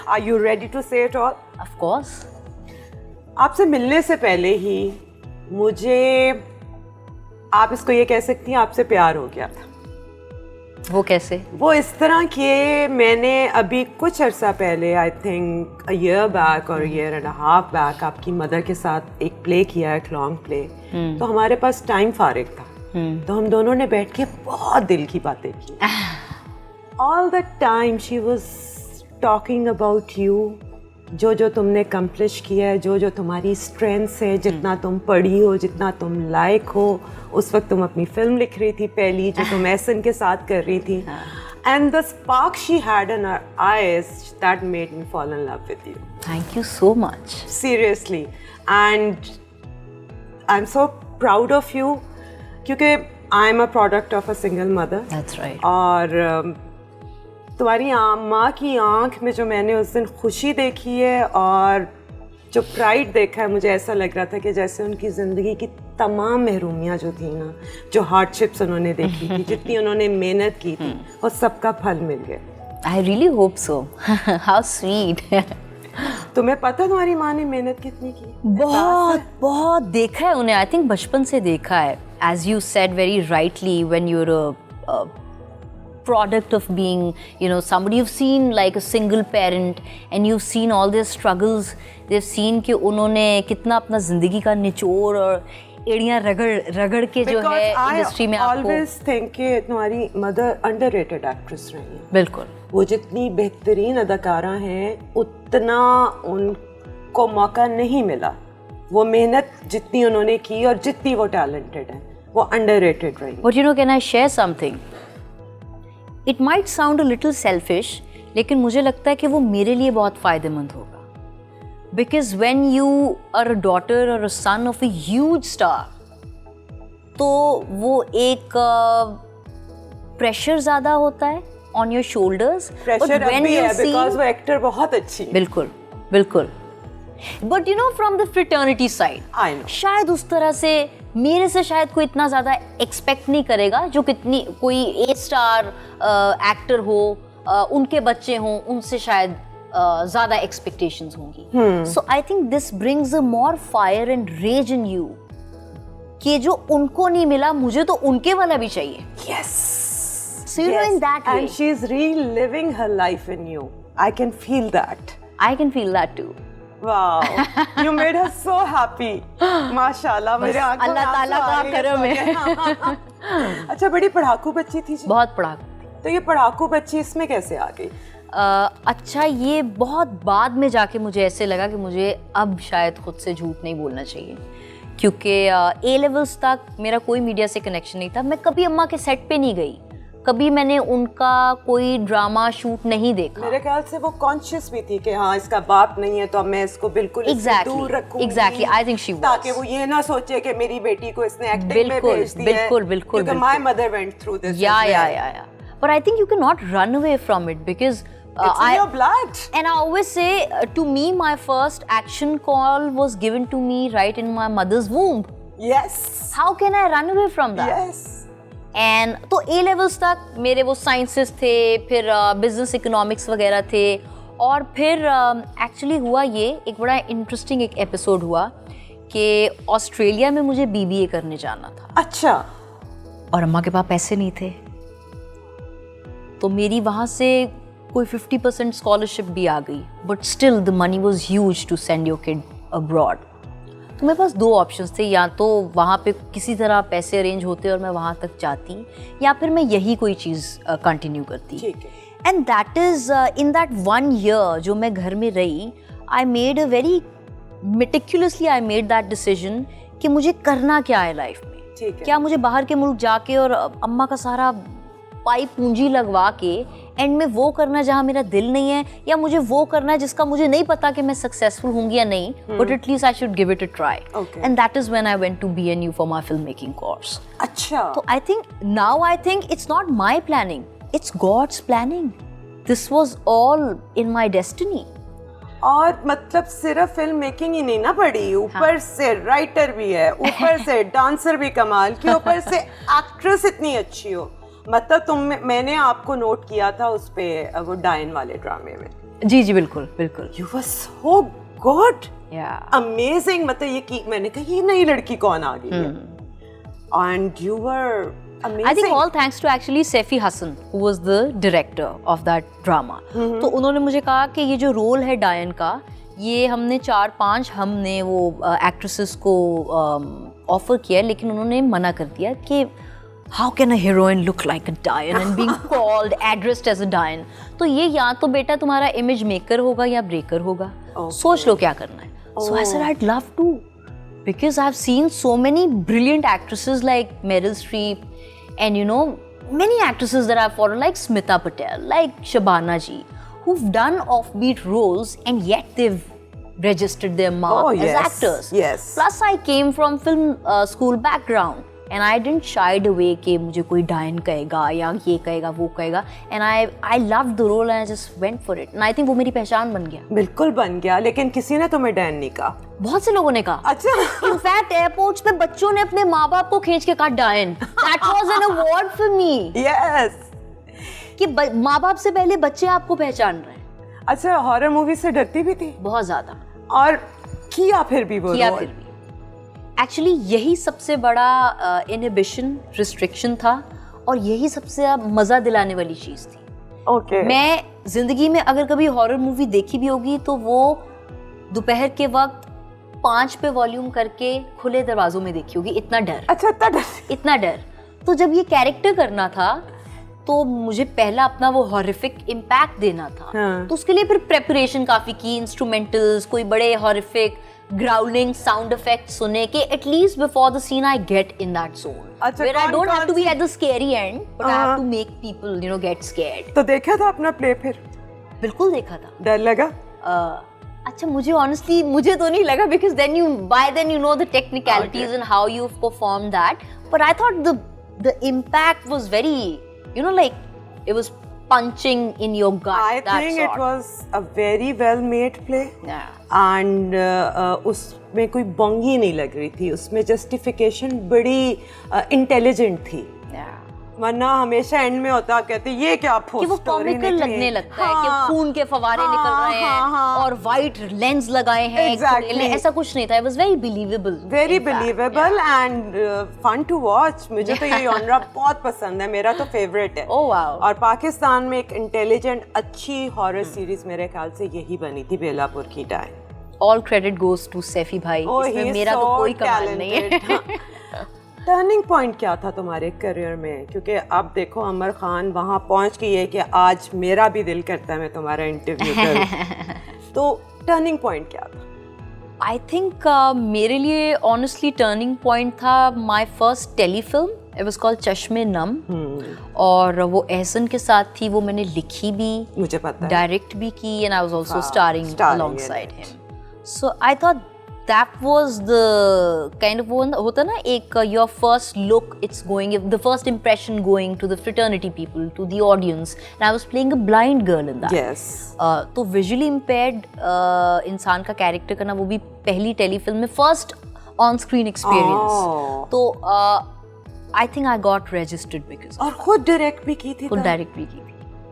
Are you ready to say it all? Of course. आपसे मिलने से पहले ही मुझे, आप इसको ये कह सकती हैं, आपसे प्यार हो गया था। वो कैसे? वो इस तरह के, मैंने अभी कुछ अर्सा पहले, I think a year back और ईयर एंड हाफ बैक, आपकी मदर के साथ एक प्ले किया है, लॉन्ग प्ले। तो हमारे पास टाइम फारिग था, तो हम दोनों ने बैठ के बहुत दिल की बातें की। All the time she was talking about you, जो जो तुमने अकम्प्लिश किया है, जो जो तुम्हारी स्ट्रेंथ्स है, जितना तुम पढ़ी हो, जितना तुम लायक हो। उस वक्त तुम अपनी फिल्म लिख रही थी पहली, जो तुम एहसन के साथ कर रही थी। And the spark she had in her eyes that made me fall in love with you. Thank you so much. Seriously, and I am so proud of you, क्योंकि I am a product of a single mother. That's right. और तुम्हारी माँ की आंख में जो मैंने उस दिन खुशी देखी है और जो प्राइड देखा है, मुझे ऐसा लग रहा था कि जैसे उनकी ज़िंदगी की तमाम महरूमियाँ जो थी ना, जो हार्डशिप्स उन्होंने देखी थी, जितनी उन्होंने मेहनत की थी, और सबका फल मिल गया। I really hope so. How sweet. तुम्हें पता तुम्हारी माँ ने मेहनत कितनी की? बहुत बहुत देखा है उन्हें, आई थिंक बचपन से देखा है। As you said very rightly, when you are product of being, you know, somebody you've seen like a single parent and you've seen all their struggles, they've seen कि उन्होंने कितना अपना जिंदगी का निचोड़ और एड़ियाँ रगड़ के जो है इंडस्ट्री में आपको। Always think कि तुम्हारी मदर underrated actress रही है। बिल्कुल। वो जितनी बेहतरीन अदाकारा हैं, उतना उनको मौका नहीं मिला। वो मेहनत जितनी उन्होंने की और जितनी वो टैलेंटेड है, वो underrated रही। But you know, can I share something? It might sound a little selfish, लेकिन मुझे लगता है कि वो मेरे लिए बहुत फ़ायदेमंद होगा। Because when you are a daughter or a son of a huge star, तो वो एक प्रेशर ज़्यादा होता है on your shoulders. प्रेशर अब भी है, because वो एक्टर बहुत अच्छी है। बिल्कुल बिल्कुल। But you know, from the fraternity side, I know. शायद उस तरह से मेरे से शायद कोई इतना ज़्यादा एक्सपेक्ट नहीं करेगा, जो कितनी कोई ए स्टार एक्टर हो, उनके बच्चे हों, उनसे शायद ज़्यादा एक्सपेक्टेशंस होंगी। So I think this brings a more fire and rage in you, कि जो उनको नहीं मिला, मुझे तो उनके वाला भी चाहिए। Yes. So you know, in that way. And she's reliving her life in you. I can feel that. I can feel that too. Wow, you made her so happy. माशाल्लाह, मेरे आंखों में अल्लाह ताला का करम है। अच्छा, बड़ी पढ़ाकू बच्ची थी जी? बहुत पढ़ाकू। तो ये पढ़ाकू बच्ची इसमें कैसे आ गई? अच्छा, ये बहुत बाद में जाके मुझे ऐसे लगा कि मुझे अब शायद खुद से झूठ नहीं बोलना चाहिए, क्योंकि ए लेवल्स तक मेरा कोई मीडिया से कनेक्शन नहीं था। मैं कभी अम्मा के सेट पे नहीं गई, कभी मैंने उनका कोई ड्रामा शूट नहीं देखा। मेरे ख्याल से वो कॉन्शियस भी थी कि हाँ, इसका बाप नहीं है तो अब मैं इसको बिल्कुल दूर रखूंगी। Exactly, I think she was, ताकि वो ये ना सोचे कि मेरी बेटी को इसने एक्टिंग में भेज दिया है। बिल्कुल बिल्कुल। क्योंकि my mother went through this. Yeah but I think you can not run away from it, because it's in your blood. And I always say, to me, my first action call was given to me right in my mother's womb. Yes. How can I run away from that? Yes. And तो A levels तक मेरे वो sciences थे, फिर business economics वगैरह थे, और फिर एक्चुअली हुआ ये एक बड़ा इंटरेस्टिंग एक एपिसोड हुआ कि ऑस्ट्रेलिया में मुझे BBA करने जाना था। अच्छा। और अम्मा के पास पैसे नहीं थे, तो मेरी वहाँ से कोई 50% स्कॉलरशिप भी आ गई, but still the money was huge to send your kid abroad. तो मेरे पास दो ऑप्शंस थे, या तो वहाँ पे किसी तरह पैसे अरेंज होते और मैं वहाँ तक जाती, या फिर मैं यही कोई चीज़ कंटिन्यू करती। And that is in that 1 year जो मैं घर में रही, I made a very meticulously I made that decision कि मुझे करना क्या है लाइफ में। क्या मुझे बाहर के मुल्क जाके और अम्मा का सारा पाई पूंजी लगवा के एंड में वो करना जहाँ मेरा दिल नहीं है, या मुझे वो करना है जिसका मुझे नहीं पता कि मैं सक्सेसफुल होंगी या नहीं, but at least I should give it a try. And that is when I went to BNU for my film making course. अच्छा। तो I think it's not my planning, it's God's planning. This was all in my destiny. और मतलब सिर्फ film making ही नहीं ना पड़ी, ऊपर से राइटर भी है, ऊपर से डांसर भी कमाल की, ऊपर से एक्ट्रेस इतनी अच्छी हो। मतलब मैंने आपको नोट किया था उस पे वो डायन वाले ड्रामे में, जी जी बिल्कुल बिल्कुल. You were so good. Yeah. Amazing. मतलब ये कि मैंने कहा ये नई लड़की कौन आ गई है. And you were amazing. I think all thanks to actually Saifi Hassan, who was the director of that drama. तो उन्होंने मुझे कहा कि ये जो रोल है डायन का, ये हमने 4-5 हमने वो एक्ट्रेसेस को ऑफर किया, लेकिन उन्होंने मना कर दिया कि how can a heroine look like a Dian and being called, addressed as a Dian? तो ये या तो बेटा तुम्हारा इमेज मेकर होगा या ब्रेकर होगा. सोच लो क्या करना है. So I said I'd love to, because I've seen so many brilliant actresses like Meryl Streep and many actresses that I've followed like Smita Patel, like Shabana ji, who've done offbeat roles and yet they've registered their mark as actors. Yes. Plus I came from film school background. And I didn't shied away कि मुझे कोई डायन कहेगा या ये कहेगा वो कहेगा, and I loved the role and I just went for it, and I think वो मेरी पहचान बन गया. बिल्कुल बन गया, लेकिन किसी ने तुम्हें डायन नहीं कहा. बहुत से लोगों ने कहा. अच्छा. इनफैक्ट एयरपोर्ट्स पे बच्चों ने अपने माँ बाप को खींच के कहा डायन. That was an award for me. Yes. कि माँ बाप से पहले बच्चे आपको पहचान रहे हैं. अच्छा, हॉरर मूवी से डरती भी थी? बहुत ज्यादा. और किया फिर भी वो रोल? एक्चुअली यही सबसे बड़ा इनहिबिशन रिस्ट्रिक्शन था और यही सबसे मज़ा दिलाने वाली चीज़ थी. Okay. मैं ज़िंदगी में अगर कभी हॉरर मूवी देखी भी होगी तो वो दोपहर के वक्त 5 पे वॉल्यूम करके खुले दरवाजों में देखी होगी. इतना डर. अच्छा, इतना डर. तो जब ये कैरेक्टर करना था तो मुझे पहला अपना वो हॉरिफिक इम्पैक्ट देना था. तो उसके लिए फिर प्रेपरेशन काफ़ी की, इंस्ट्रूमेंटल्स, कोई बड़े हॉरिफिक growling sound effects सुने कि at least before the scene I get in that zone. Where I don't have to be at the scary end, but I have to make people, get scared. तो देखा था अपना play फिर? बिल्कुल देखा था. डर लगा? अच्छा, मुझे honestly मुझे तो नहीं लगा, because by then you know the technicalities and how you've performed that. But I thought the impact was very, like it was punching in your gut. I think it was a very well made play. Yeah. And उसमें कोई बोंगी नहीं लग रही थी, उसमें justification बड़ी intelligent थी. वरना हमेशा एंड में होता कहते ये क्या कि वो कॉमिकल लगने लगता है कि खून के फवारे निकल रहे हैं और वाइट लेंस लगाए हैं. ऐसा कुछ नहीं था. It was very believable. Very believable and fun to watch. मुझे तो ये जॉनरा बहुत पसंद है, मेरा तो फेवरेट है. Oh wow. और पाकिस्तान में एक इंटेलिजेंट अच्छी हॉरर सीरीज मेरे ख्याल से यही बनी थी, बेलापुर की डायन. All credit goes to Saifi भाई. इसमें मेरा तो कोई कमाल नहीं है. टर्निंग पॉइंट क्या था तुम्हारे करियर में? क्योंकि अब देखो अमर खान वहाँ पहुँच गई है कि आज मेरा भी दिल करता है मैं तुम्हारा इंटरव्यू करूँ. तो टर्निंग पॉइंट क्या था? आई थिंक मेरे लिए ऑनेस्टली टर्निंग पॉइंट था my first telefilm. It was called चश्मे नम. और वो एहसन के साथ थी. वो मैंने लिखी भी, मुझे पता है, डायरेक्ट भी की, and I was also starring alongside him. So I thought that was the kind of one होता ना एक your first look, it's going, the first impression going to the fraternity people, to the audience, and I was playing a blind girl in that. Yes. तो visually impaired इंसान का character करना, वो भी पहली टेलीफिल्म में, फर्स्ट ऑन स्क्रीन एक्सपीरियंस. तो I think I got registered because और खुद डायरेक्ट भी की थी. खुद डायरेक्ट भी की थी.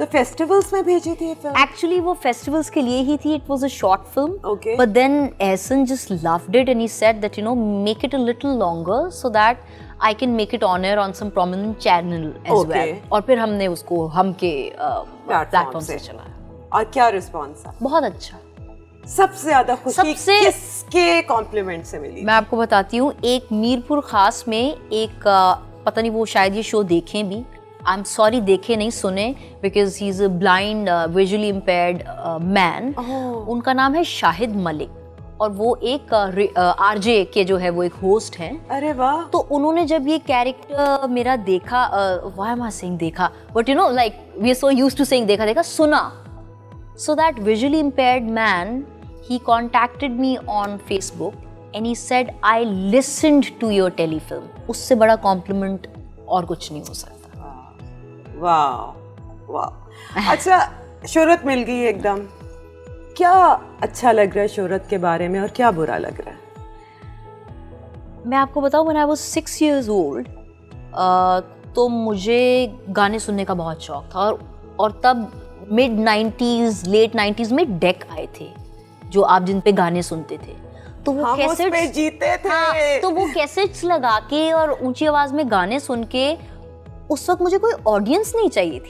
तो फेस्टिवल्स में भेजी थी फिल्म? एक्चुअली वो फेस्टिवल्स के लिए ही थी. It was a short film. Okay. But then Ehsan just loved it and he said that make it a little longer so that I can make it on air on some prominent channel as well. और फिर हमने उसको हम के platform से चलाया. और क्या रिस्पॉन्स था? बहुत अच्छा. सबसे ज्यादा खुशी किसके कॉम्प्लीमेंट से मिली? मैं आपको बताती हूँ. एक मीरपुर खास में एक पता नहीं वो शायद ये शो देखें भी, आई एम सॉरी देखे नहीं, सुने, because he is a blind visually impaired man. उनका नाम है शाहिद मलिक और वो एक आरजे के जो है वो एक होस्ट हैं. अरे वाह. तो उन्होंने जब ये कैरेक्टर मेरा देखा, व्हाई एम आई सेइंग देखा, but like we are so used to saying देखा, सुना. So that visually impaired man, he contacted me on Facebook and he said I listened to your telefilm. उससे बड़ा complement और कुछ नहीं हो सकता. वाह वाह. अच्छा, शोहरत मिल गई एकदम. क्या अच्छा लग रहा है शोहरत के बारे में और क्या बुरा लग रहा है? मैं आपको बताऊं, when I was 6 years old, तो मुझे गाने सुनने का बहुत शौक था और तब मिड 90s लेट 90s में डेक आए थे जो आप जिन पे गाने सुनते थे, तो वो हम उस पे जीते थे। हाँ, तो वो कैसेट्स लगा के और ऊंची आवाज में गाने सुन के, उस वक्त मुझे कोई ऑडियंस नहीं चाहिए थी,